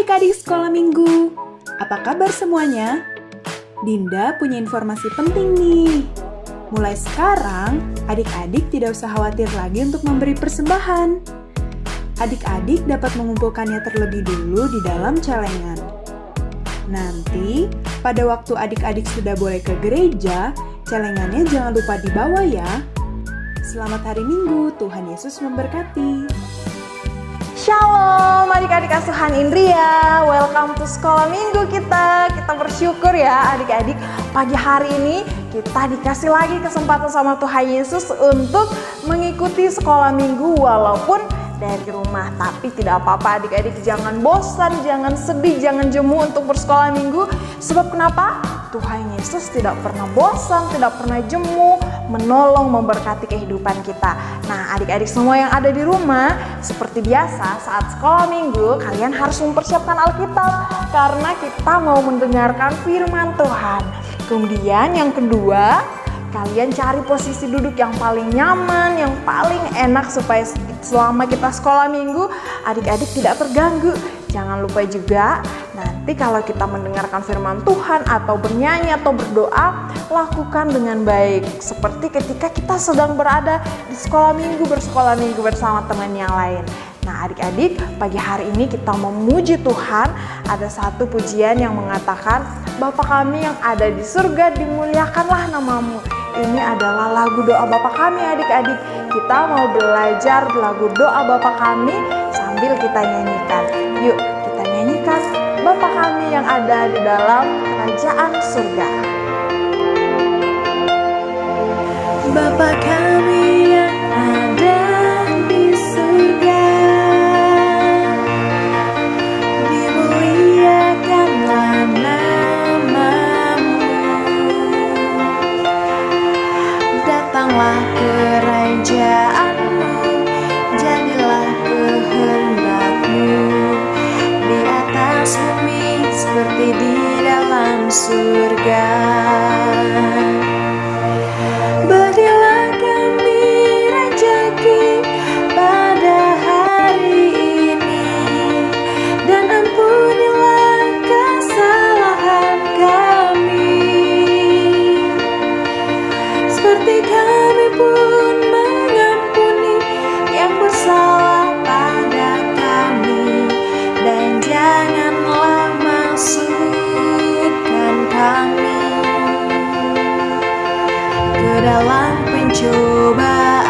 adik-adik sekolah minggu, apa kabar semuanya? Dinda punya informasi penting nih. Mulai sekarang, adik-adik tidak usah khawatir lagi untuk memberi persembahan. Adik-adik dapat mengumpulkannya terlebih dulu di dalam celengan. Nanti, pada waktu adik-adik sudah boleh ke gereja, celengannya jangan lupa dibawa ya. Selamat hari Minggu, Tuhan Yesus memberkati. Shalom adik-adik asuhan Indria, welcome to sekolah minggu kita. Kita bersyukur ya adik-adik, pagi hari ini kita dikasih lagi kesempatan sama Tuhan Yesus untuk mengikuti sekolah minggu walaupun dari rumah. Tapi tidak apa-apa adik-adik, jangan bosan, jangan sedih, jangan jemu untuk bersekolah minggu. Sebab kenapa? Tuhan Yesus tidak pernah bosan, tidak pernah jemu, menolong, memberkati kehidupan kita. Nah adik-adik semua yang ada di rumah, seperti biasa saat sekolah minggu kalian harus mempersiapkan Alkitab karena kita mau mendengarkan firman Tuhan. Kemudian yang kedua, kalian cari posisi duduk yang paling nyaman, yang paling enak supaya selama kita sekolah minggu adik-adik tidak terganggu. Jangan lupa juga nanti kalau kita mendengarkan firman Tuhan atau bernyanyi atau berdoa, lakukan dengan baik. Seperti ketika kita sedang berada di sekolah minggu, bersekolah minggu bersama teman yang lain. Nah adik-adik, pagi hari ini kita memuji Tuhan. Ada satu pujian yang mengatakan, Bapa kami yang ada di surga, dimuliakanlah namamu. Ini adalah lagu doa Bapa kami adik-adik. Kita mau belajar lagu doa Bapa kami sambil kita nyanyikan. Yuk kita nyanyikan Bapa kami yang ada di dalam kerajaan surga. Bapa kami yang ada di surga, dimuliakanlah namamu. Datanglah kerajaanmu, jadilah kehendakmu di atas bumi seperti di dalam surga. Berilah kami rezeki pada hari ini, dan ampunilah kesalahan kami, seperti kami pun mengampuni yang bersalah pada kami. Dan janganlah masukkan kami ke dalam pencobaan,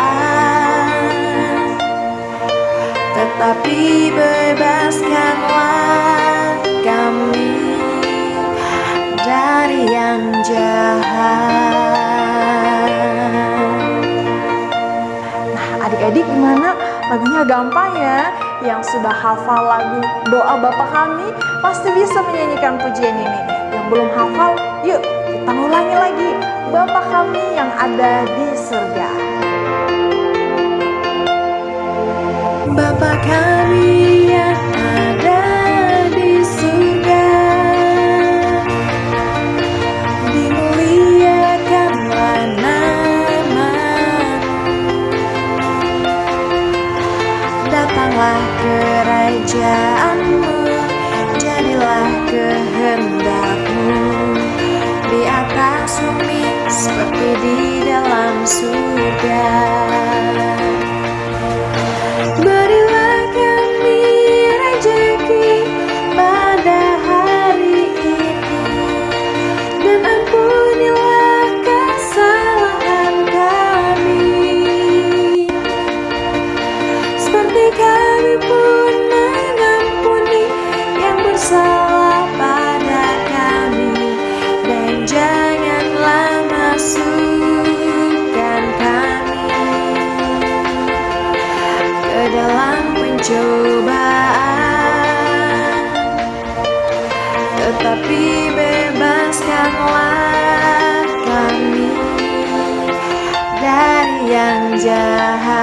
tetapi bebaskanlah kami dari yang jahat. Nah adik-adik gimana? Lagunya gampang ya? Yang sudah hafal lagu doa Bapa kami pasti bisa menyanyikan pujian ini. Yang belum hafal, yuk kita ulangi lagi. Bapa kami yang ada di surga. Bapa kami yang ada di surga, dimuliakanlah namamu. Datanglah kerajaanmu, jadilah kehendakmu di atas bumi seperti di dalam surga. Berilah kami rezeki pada hari ini, dan ampunilah kesalahan kami, seperti kami pun mengampuni yang bersalah pada kami. Dan janganlah masukkan kami ke dalam pencobaan, tetapi bebaskanlah kami dari yang jahat.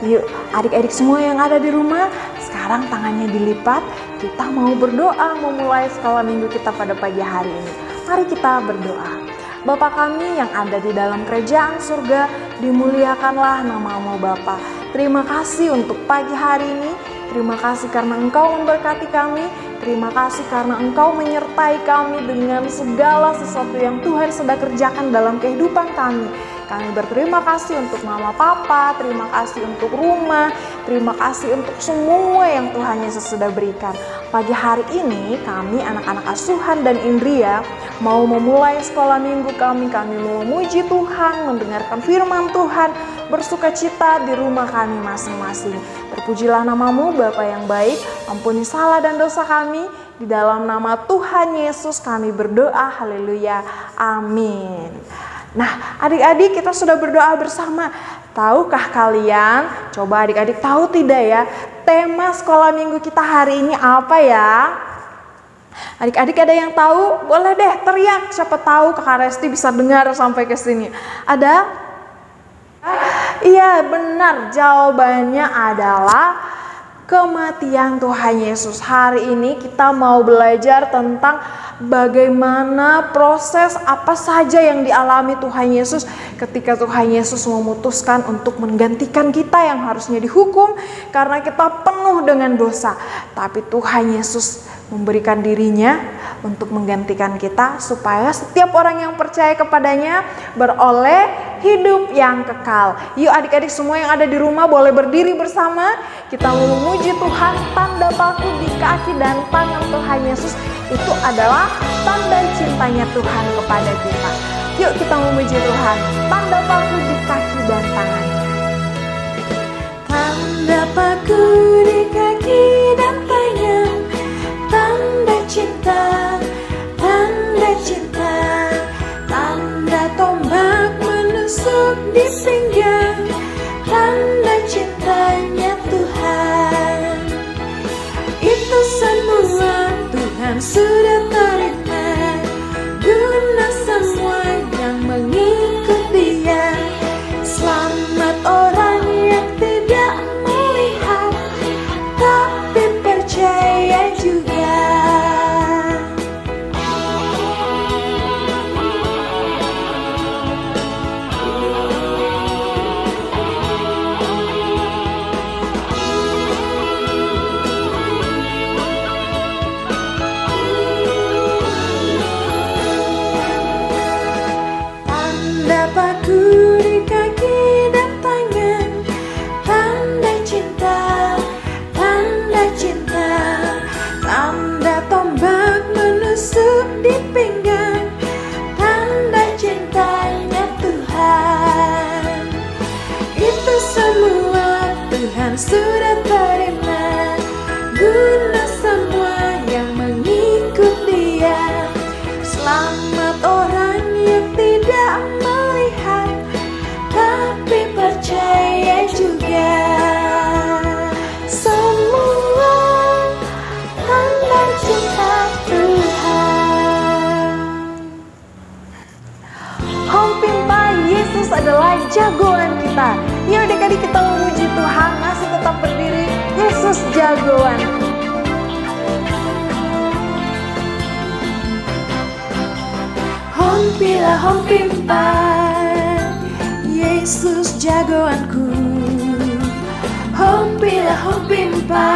Yuk adik-adik semua yang ada di rumah, sekarang tangannya dilipat. Kita mau berdoa memulai sekolah minggu kita pada pagi hari ini. Mari kita berdoa. Bapa kami yang ada di dalam kerajaan surga, dimuliakanlah namamu Bapa. Terima kasih untuk pagi hari ini. Terima kasih karena Engkau memberkati kami. Terima kasih karena Engkau menyertai kami dengan segala sesuatu yang Tuhan sedang kerjakan dalam kehidupan kami. Kami berterima kasih untuk mama papa, terima kasih untuk rumah, terima kasih untuk semua yang Tuhan Yesus sudah berikan. Pagi hari ini kami anak-anak asuhan dan Indria mau memulai sekolah minggu kami. Kami mau memuji Tuhan, mendengarkan firman Tuhan, bersukacita di rumah kami masing-masing. Terpujilah namamu Bapa yang baik, ampuni salah dan dosa kami. Di dalam nama Tuhan Yesus kami berdoa, haleluya, amin. Nah, adik-adik kita sudah berdoa bersama. Tahukah kalian, coba adik-adik tahu tidak ya, tema sekolah minggu kita hari ini apa ya? Adik-adik ada yang tahu? Boleh deh teriak, siapa tahu Kakak Resti bisa dengar sampai ke sini. Ada? Iya benar, jawabannya adalah kematian Tuhan Yesus. Hari ini kita mau belajar tentang bagaimana proses apa saja yang dialami Tuhan Yesus ketika Tuhan Yesus memutuskan untuk menggantikan kita yang harusnya dihukum karena kita penuh dengan dosa. Tapi Tuhan Yesus memberikan dirinya untuk menggantikan kita supaya setiap orang yang percaya kepadanya beroleh hidup yang kekal. Yuk adik-adik semua yang ada di rumah boleh berdiri bersama. Kita memuji Tuhan. Tanda paku di kaki dan tangan Tuhan Yesus itu adalah tanda cintanya Tuhan kepada kita. Yuk kita memuji Tuhan. Tanda paku di kaki dan tangan. Tanda paku di kaki dan tangan, tanda cinta, tanda cinta, tanda tombak menusuk di pinggang, tanda cintanya Tuhan. Itu semua Tuhan sudah terima, guna semua yang mengikut Dia. Selamat orang yang tidak melihat, tapi percaya juga. Tanda paku di kaki dan tangan, tanda cinta, tanda cinta, tanda tombak menusuk di pinggang, tanda cintanya Tuhan. Itu semua Tuhan sudah terima, guna semua yang mengikut Dia. Selamat orang yang tidak melihat, tapi percaya juga. Semua tanda cinta Tuhan. Home Pimpa Yesus adalah jagoan kita. Yuk adik-adik kita memuji Tuhan, masih tetap berdiri. Yesus jagoan. Hompilah hompimpa, Yesus jagoanku. Hompilah hompimpa,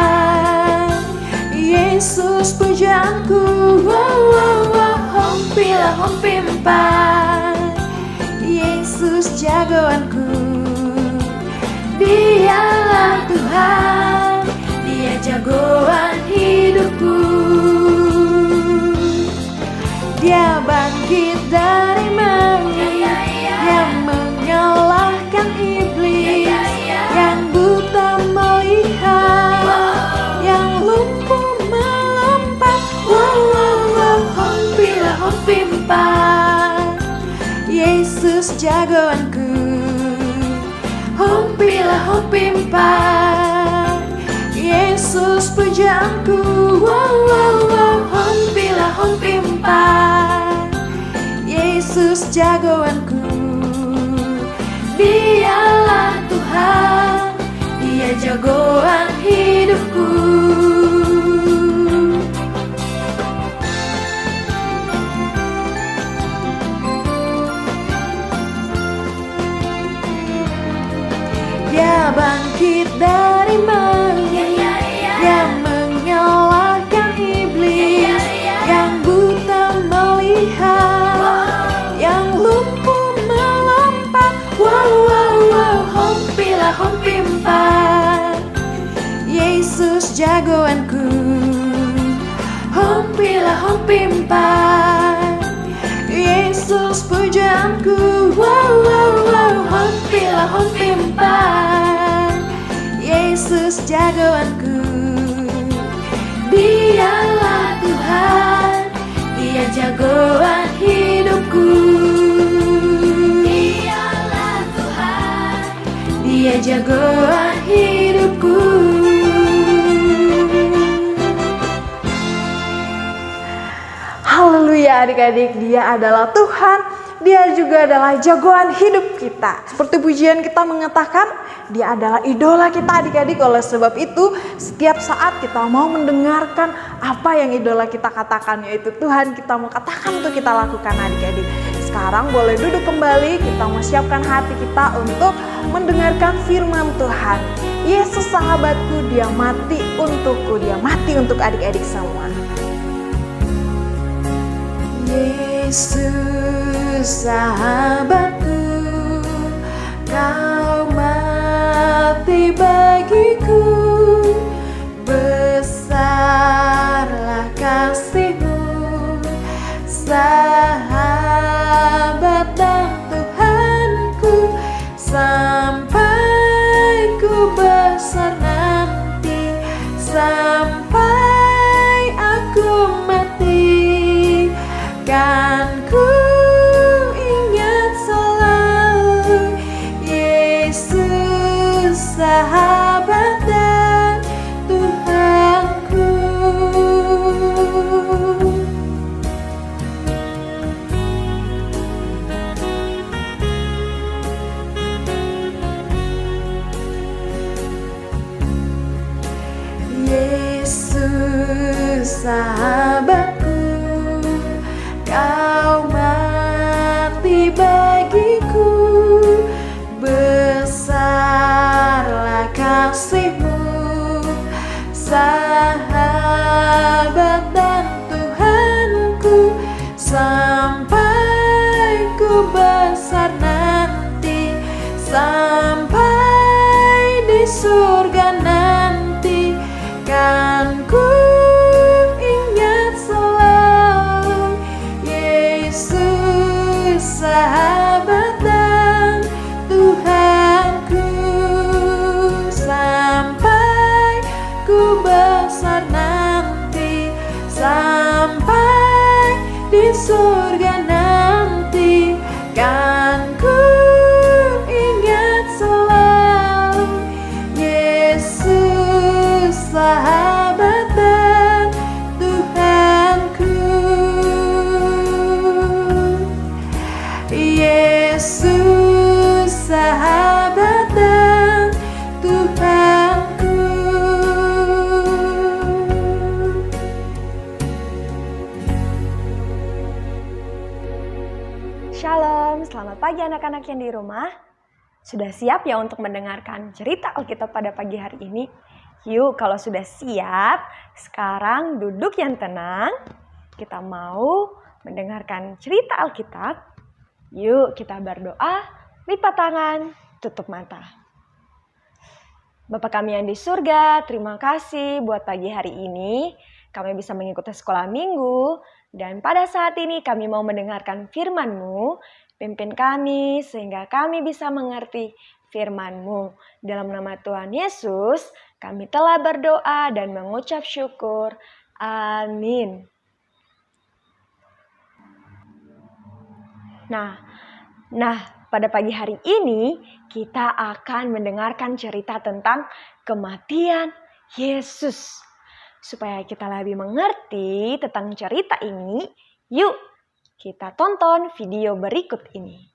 Yesus pujaanku. Wow, wow, wow. Hompilah hompimpa, Yesus jagoanku. Dialah Tuhan, Dia jagoan hidupku. Dia bangkit dari mati, yang mengalahkan iblis, yang buta melihat, yang lumpuh melompat. Wow, wow, wow. Hompilah hompimpa, Yesus jagoanku. Hompilah hompimpa, Yesus pujaanku. Wow, wow, wow. Hompilah hompimpa, Yesus jagoanku. Dialah Tuhan, Dia jagoan hidupku. Dia bangkit Yesus jagoanku. Hompilah hompimpan, Yesus pujaanku. Wow, wow, wow. Hompilah hompimpan, Yesus jagoanku. Dialah Tuhan, Dia jagoan hidupku. Dialah Tuhan, Dia jagoan hidupku. Haleluya adik-adik, Dia adalah Tuhan, Dia juga adalah jagoan hidup kita. Seperti pujian kita mengatakan, Dia adalah idola kita adik-adik. Oleh sebab itu, setiap saat kita mau mendengarkan apa yang idola kita katakan, yaitu Tuhan, kita mau katakan untuk kita lakukan adik-adik. Sekarang boleh duduk kembali, kita mau siapkan hati kita untuk mendengarkan firman Tuhan. Yesus sahabatku, Dia mati untukku, Dia mati untuk adik-adik semua. Yesus sahabatku, Kau mati bagiku. Besarlah kasih-Mu, sahabat dan Tuhanku, sampai ku besar nanti, sampai aku mati. Kan ku ingat selalu Yesus sahabat dan Tuhanku. Yesus sahabatku, Kau mati bagiku. Besarlah kasih-Mu, sahabat dan Tuhanku, sampai ku besar nanti, sampai di surga nanti. Kan ku ingat selalu Yesus sahabat dan Tuhanku, sampai ku besar nanti, sampai di surga nanti. Kan ku ingat selalu Yesus sahabat dan Tuhanku. Yesus sahabat dan Tuhanku. Shalom, selamat pagi anak-anak yang di rumah. Sudah siap ya untuk mendengarkan cerita Alkitab pada pagi hari ini? Yuk, kalau sudah siap, sekarang duduk yang tenang. Kita mau mendengarkan cerita Alkitab. Yuk, kita berdoa, lipat tangan, tutup mata. Bapa kami yang di surga, terima kasih buat pagi hari ini. Kami bisa mengikuti sekolah minggu. Dan pada saat ini kami mau mendengarkan firman-Mu. Pimpin kami sehingga kami bisa mengerti firman-Mu. Dalam nama Tuhan Yesus, kami telah berdoa dan mengucap syukur. Amin. Nah, pada pagi hari ini kita akan mendengarkan cerita tentang kematian Yesus. Supaya kita lebih mengerti tentang cerita ini, yuk kita tonton video berikut ini.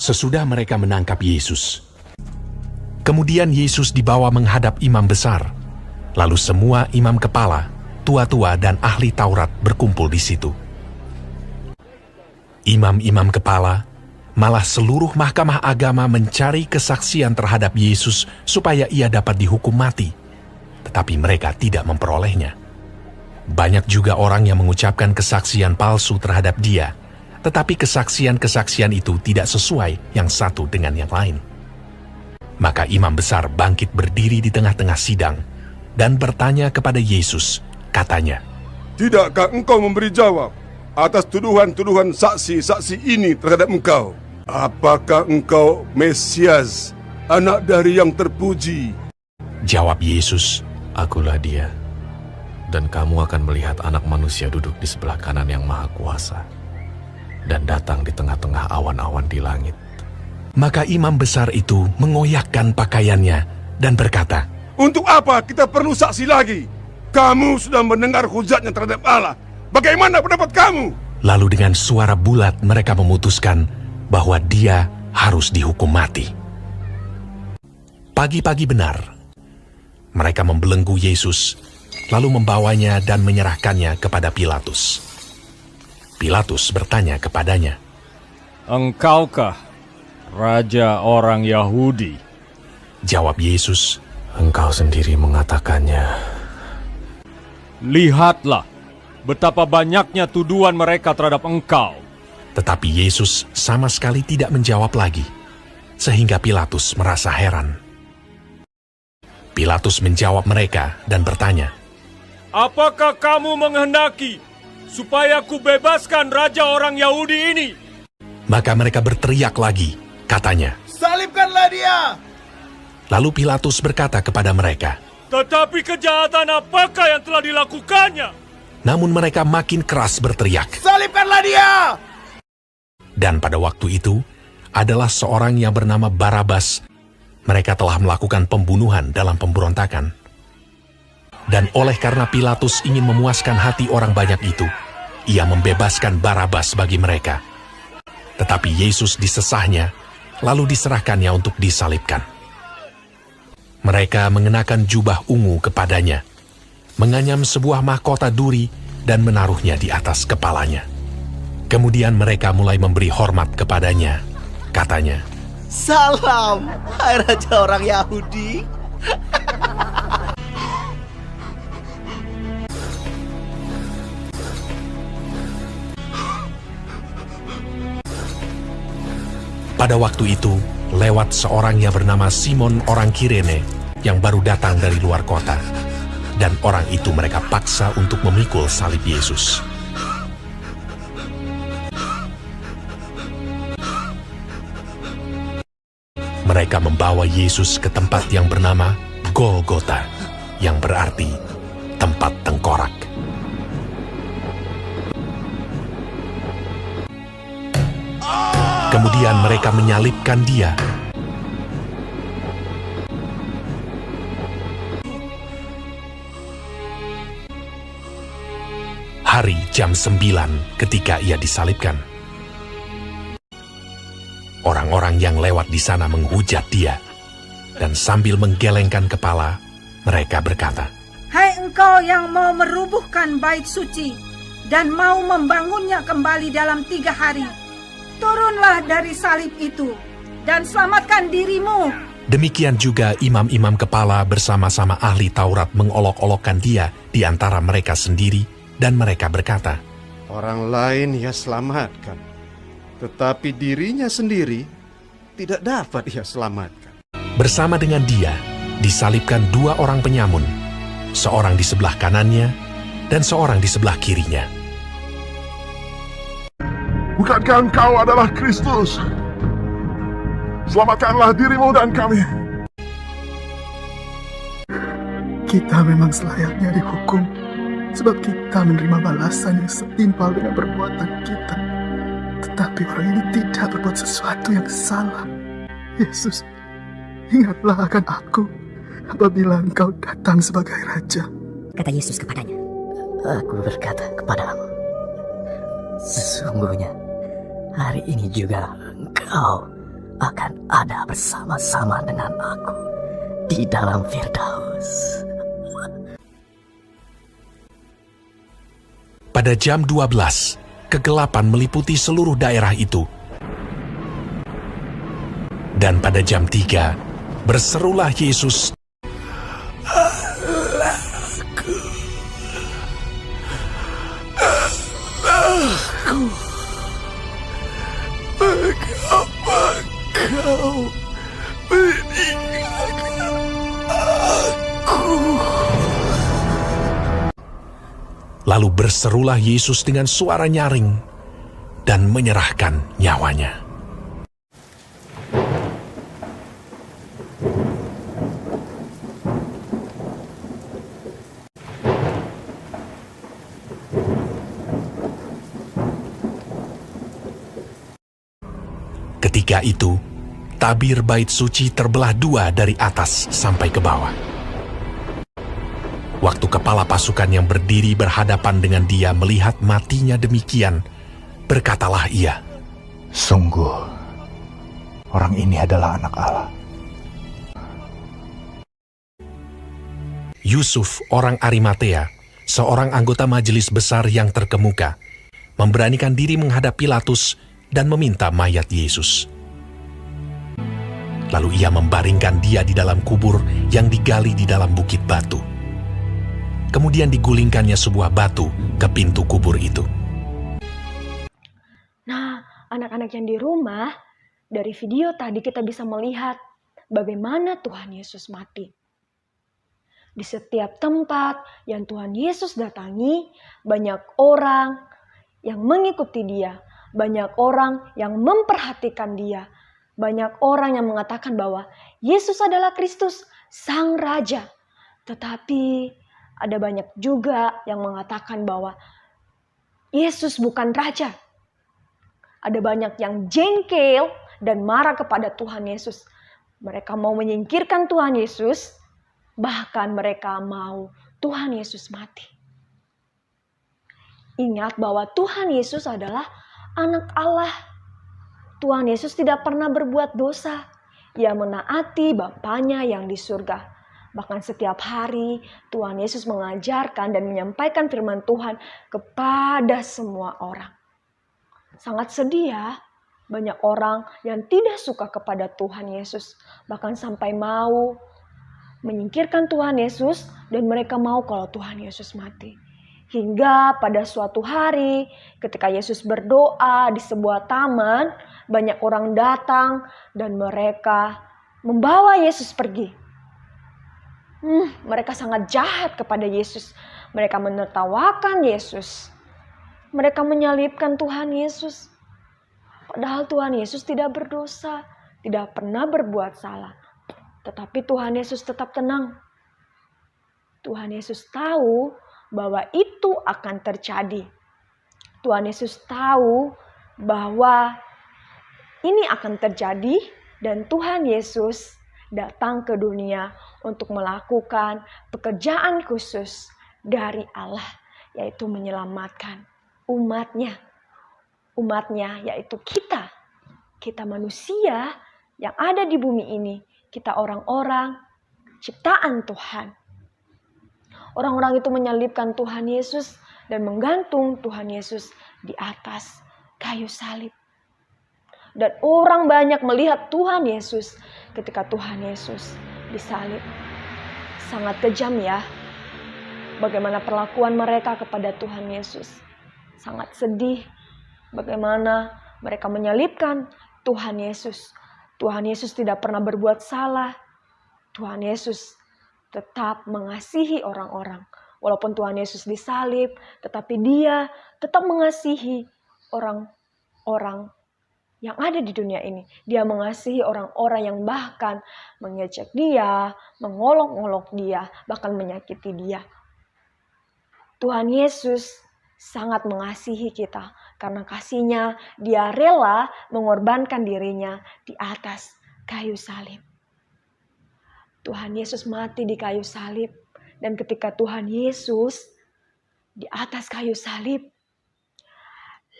Sesudah mereka menangkap Yesus, kemudian Yesus dibawa menghadap imam besar. Lalu semua imam kepala, tua-tua dan ahli Taurat berkumpul di situ. Imam-imam kepala, malah seluruh mahkamah agama mencari kesaksian terhadap Yesus supaya ia dapat dihukum mati. Tetapi mereka tidak memperolehnya. Banyak juga orang yang mengucapkan kesaksian palsu terhadap dia, Tetapi kesaksian-kesaksian itu tidak sesuai yang satu dengan yang lain. Maka imam besar bangkit berdiri di tengah-tengah sidang dan bertanya kepada Yesus, katanya, "Tidakkah engkau memberi jawab atas tuduhan-tuduhan saksi-saksi ini terhadap engkau? Apakah engkau Mesias, anak dari yang terpuji?" Jawab Yesus, Akulah dia, dan kamu akan melihat anak manusia duduk di sebelah kanan yang maha kuasa, dan datang di tengah-tengah awan-awan di langit. Maka imam besar itu mengoyakkan pakaiannya dan berkata, "Untuk apa kita perlu saksi lagi? Kamu sudah mendengar hujatnya terhadap Allah. Bagaimana pendapat kamu?" Lalu dengan suara bulat mereka memutuskan bahwa dia harus dihukum mati. Pagi-pagi benar, mereka membelenggu Yesus, lalu membawanya dan menyerahkannya kepada Pilatus. Pilatus bertanya kepadanya, "Engkaukah Raja orang Yahudi?" Jawab Yesus, Engkau sendiri mengatakannya. "Lihatlah betapa banyaknya tuduhan mereka terhadap engkau." Tetapi Yesus sama sekali tidak menjawab lagi, sehingga Pilatus merasa heran. Pilatus menjawab mereka dan bertanya, "Apakah kamu menghendaki supaya ku bebaskan Raja orang Yahudi ini?" Maka mereka berteriak lagi, katanya, "Salibkanlah dia!" Lalu Pilatus berkata kepada mereka, "Tetapi kejahatan apakah yang telah dilakukannya?" namun mereka makin keras berteriak. "Salibkanlah dia!" Dan pada waktu itu, adalah seorang yang bernama Barabas. Mereka telah melakukan pembunuhan dalam pemberontakan. Dan oleh karena Pilatus ingin memuaskan hati orang banyak itu, ia membebaskan Barabas bagi mereka. Tetapi Yesus disesahnya, lalu diserahkannya untuk disalibkan. Mereka mengenakan jubah ungu kepadanya, menganyam sebuah mahkota duri dan menaruhnya di atas kepalanya. Kemudian mereka mulai memberi hormat kepadanya. Katanya, "Salam, hai Raja orang Yahudi." Pada waktu itu, lewat seorang yang bernama Simon orang Kirene yang baru datang dari luar kota. Dan orang itu mereka paksa untuk memikul salib Yesus. Mereka membawa Yesus ke tempat yang bernama Golgota, yang berarti tempat tengkorak. Kemudian mereka menyalibkan dia. Hari jam 9 ketika ia disalibkan. Orang-orang yang lewat di sana menghujat dia, dan sambil menggelengkan kepala, mereka berkata, "Hai engkau yang mau merubuhkan bait suci dan mau membangunnya kembali dalam 3 hari, turunlah dari salib itu dan selamatkan dirimu." Demikian juga imam-imam kepala bersama-sama ahli Taurat mengolok-olokkan dia di antara mereka sendiri, dan mereka berkata, "Orang lain ia selamatkan, tetapi dirinya sendiri tidak dapat ia selamatkan." Bersama dengan dia disalibkan 2 orang penyamun, seorang di sebelah kanannya dan seorang di sebelah kirinya. "Bukankah engkau adalah Kristus? Selamatkanlah dirimu dan kami." Kita memang selayaknya dihukum, sebab kita menerima balasan yang setimpal dengan perbuatan kita. Tetapi orang ini tidak berbuat sesuatu yang salah. Yesus, ingatlah akan aku apabila engkau datang sebagai Raja. Kata Yesus kepadanya, "Aku berkata kepadamu, sesungguhnya hari ini juga engkau akan ada bersama-sama dengan aku di dalam Firdaus." Pada jam 12, kegelapan meliputi seluruh daerah itu. Dan pada jam 3, berserulah Yesus, Engkau meninggalkan aku. Lalu berserulah Yesus dengan suara nyaring dan menyerahkan nyawanya. Ketika itu, tabir bait suci terbelah dua dari atas sampai ke bawah. Waktu kepala pasukan yang berdiri berhadapan dengan dia melihat matinya demikian, berkatalah ia, "Sungguh, orang ini adalah anak Allah." Yusuf, orang Arimatea, seorang anggota majelis besar yang terkemuka, memberanikan diri menghadap Pilatus dan meminta mayat Yesus. Lalu ia membaringkan dia di dalam kubur yang digali di dalam bukit batu. Kemudian digulingkannya sebuah batu ke pintu kubur itu. Nah, anak-anak yang di rumah, dari video tadi kita bisa melihat bagaimana Tuhan Yesus mati. Di setiap tempat yang Tuhan Yesus datangi, banyak orang yang mengikuti dia, banyak orang yang memperhatikan dia, banyak orang yang mengatakan bahwa Yesus adalah Kristus, Sang Raja. Tetapi ada banyak juga yang mengatakan bahwa Yesus bukan Raja. Ada banyak yang jengkel dan marah kepada Tuhan Yesus. Mereka mau menyingkirkan Tuhan Yesus, bahkan mereka mau Tuhan Yesus mati. Ingat bahwa Tuhan Yesus adalah anak Allah. Tuhan Yesus tidak pernah berbuat dosa. Ia menaati Bapanya yang di surga. Bahkan setiap hari Tuhan Yesus mengajarkan dan menyampaikan firman Tuhan kepada semua orang. Sangat sedih ya, banyak orang yang tidak suka kepada Tuhan Yesus. Bahkan sampai mau menyingkirkan Tuhan Yesus dan mereka mau kalau Tuhan Yesus mati. Hingga pada suatu hari ketika Yesus berdoa di sebuah taman, banyak orang datang dan mereka membawa Yesus pergi. Mereka sangat jahat kepada Yesus. Mereka menertawakan Yesus. Mereka menyalibkan Tuhan Yesus. Padahal Tuhan Yesus tidak berdosa, tidak pernah berbuat salah. Tetapi Tuhan Yesus tetap tenang. Tuhan Yesus tahu bahwa itu akan terjadi. Tuhan Yesus tahu bahwa ini akan terjadi dan Tuhan Yesus datang ke dunia untuk melakukan pekerjaan khusus dari Allah, yaitu menyelamatkan umatnya. Umatnya yaitu kita. Kita manusia yang ada di bumi ini. Kita orang-orang ciptaan Tuhan. Orang-orang itu menyalibkan Tuhan Yesus dan menggantung Tuhan Yesus di atas kayu salib. Dan orang banyak melihat Tuhan Yesus ketika Tuhan Yesus disalib. Sangat kejam ya. Bagaimana perlakuan mereka kepada Tuhan Yesus. Sangat sedih. Bagaimana mereka menyalibkan Tuhan Yesus. Tuhan Yesus tidak pernah berbuat salah. Tuhan Yesus tetap mengasihi orang-orang. Walaupun Tuhan Yesus disalib, tetapi dia tetap mengasihi orang-orang yang ada di dunia ini. Dia mengasihi orang-orang yang bahkan mengejek dia, mengolok-olok dia, bahkan menyakiti dia. Tuhan Yesus sangat mengasihi kita. Karena kasihnya dia rela mengorbankan dirinya di atas kayu salib. Tuhan Yesus mati di kayu salib. Dan ketika Tuhan Yesus di atas kayu salib,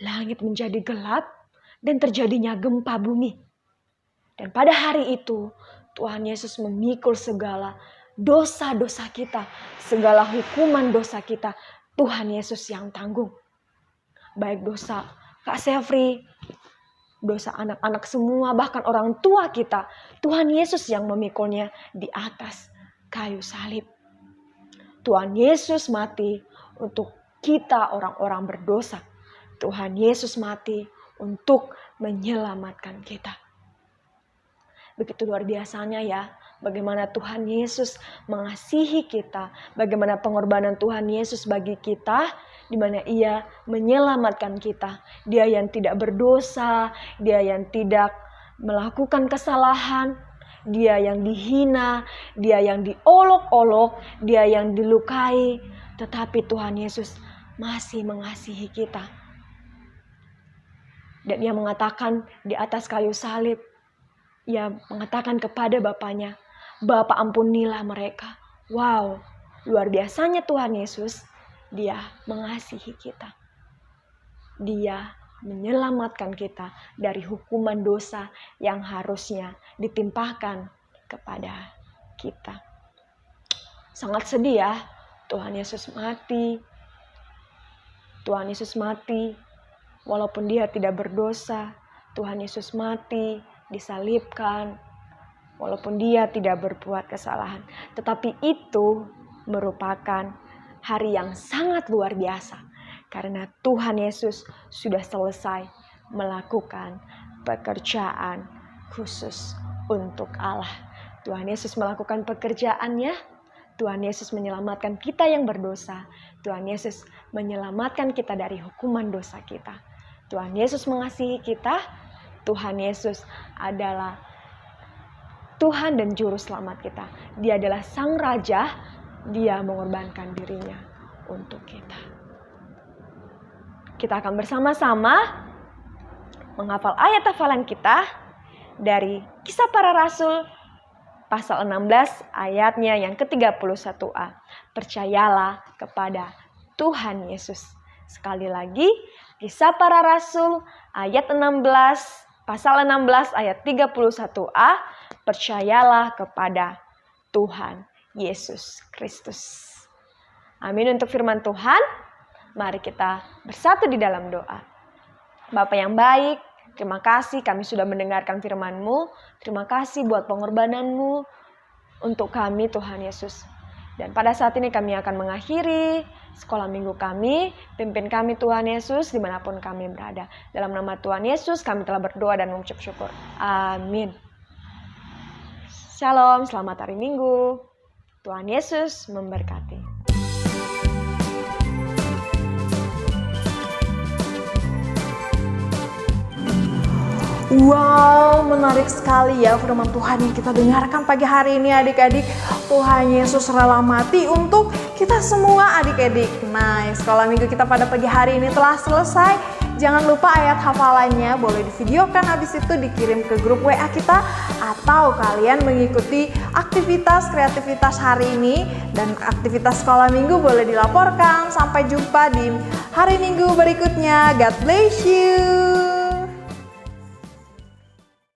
langit menjadi gelap dan terjadinya gempa bumi. Dan pada hari itu Tuhan Yesus memikul segala dosa-dosa kita, segala hukuman dosa kita. Tuhan Yesus yang tanggung. Baik dosa Kak Sevri, dosa anak-anak semua, bahkan orang tua kita. Tuhan Yesus yang memikulnya di atas kayu salib. Tuhan Yesus mati untuk kita orang-orang berdosa. Tuhan Yesus mati untuk menyelamatkan kita. Begitu luar biasanya ya, bagaimana Tuhan Yesus mengasihi kita, bagaimana pengorbanan Tuhan Yesus bagi kita, di mana Ia menyelamatkan kita. Dia yang tidak berdosa, Dia yang tidak melakukan kesalahan, Dia yang dihina, Dia yang diolok-olok, Dia yang dilukai, tetapi Tuhan Yesus masih mengasihi kita. Dan Ia mengatakan di atas kayu salib, Ia mengatakan kepada Bapaknya, Bapa ampunilah mereka. Wow, luar biasanya Tuhan Yesus, Dia mengasihi kita. Dia menyelamatkan kita dari hukuman dosa yang harusnya ditimpakan kepada kita. Sangat sedih ya, Tuhan Yesus mati. Tuhan Yesus mati, walaupun Dia tidak berdosa. Tuhan Yesus mati, disalibkan, walaupun Dia tidak berbuat kesalahan. Tetapi itu merupakan hari yang sangat luar biasa, karena Tuhan Yesus sudah selesai melakukan pekerjaan khusus untuk Allah. Tuhan Yesus melakukan pekerjaannya, Tuhan Yesus menyelamatkan kita yang berdosa, Tuhan Yesus menyelamatkan kita dari hukuman dosa kita. Tuhan Yesus mengasihi kita, Tuhan Yesus adalah Tuhan dan Juru Selamat kita. Dia adalah Sang Raja, Dia mengorbankan dirinya untuk kita. Kita akan bersama-sama menghafal ayat hafalan kita dari Kisah Para Rasul pasal 16 ayatnya yang ke-31a. Percayalah kepada Tuhan Yesus. Sekali lagi, Kisah Para Rasul ayat 16 pasal 16 ayat 31a. Percayalah kepada Tuhan Yesus Kristus. Amin untuk firman Tuhan. Mari kita bersatu di dalam doa. Bapa yang baik, terima kasih kami sudah mendengarkan firman-Mu. Terima kasih buat pengorbanan-Mu untuk kami Tuhan Yesus. Dan pada saat ini kami akan mengakhiri sekolah minggu kami. Pimpin kami Tuhan Yesus dimanapun kami berada. Dalam nama Tuhan Yesus kami telah berdoa dan mengucap syukur. Amin. Shalom, selamat hari Minggu. Tuhan Yesus memberkati. Wow, menarik sekali ya firman Tuhan yang kita dengarkan pagi hari ini adik-adik. Tuhan Yesus rela mati untuk kita semua adik-adik. Nah, sekolah minggu kita pada pagi hari ini telah selesai. Jangan lupa ayat hafalannya boleh divideokan, habis itu dikirim ke grup WA kita, atau kalian mengikuti aktivitas kreativitas hari ini, dan aktivitas sekolah minggu boleh dilaporkan. Sampai jumpa di hari Minggu berikutnya. God bless you.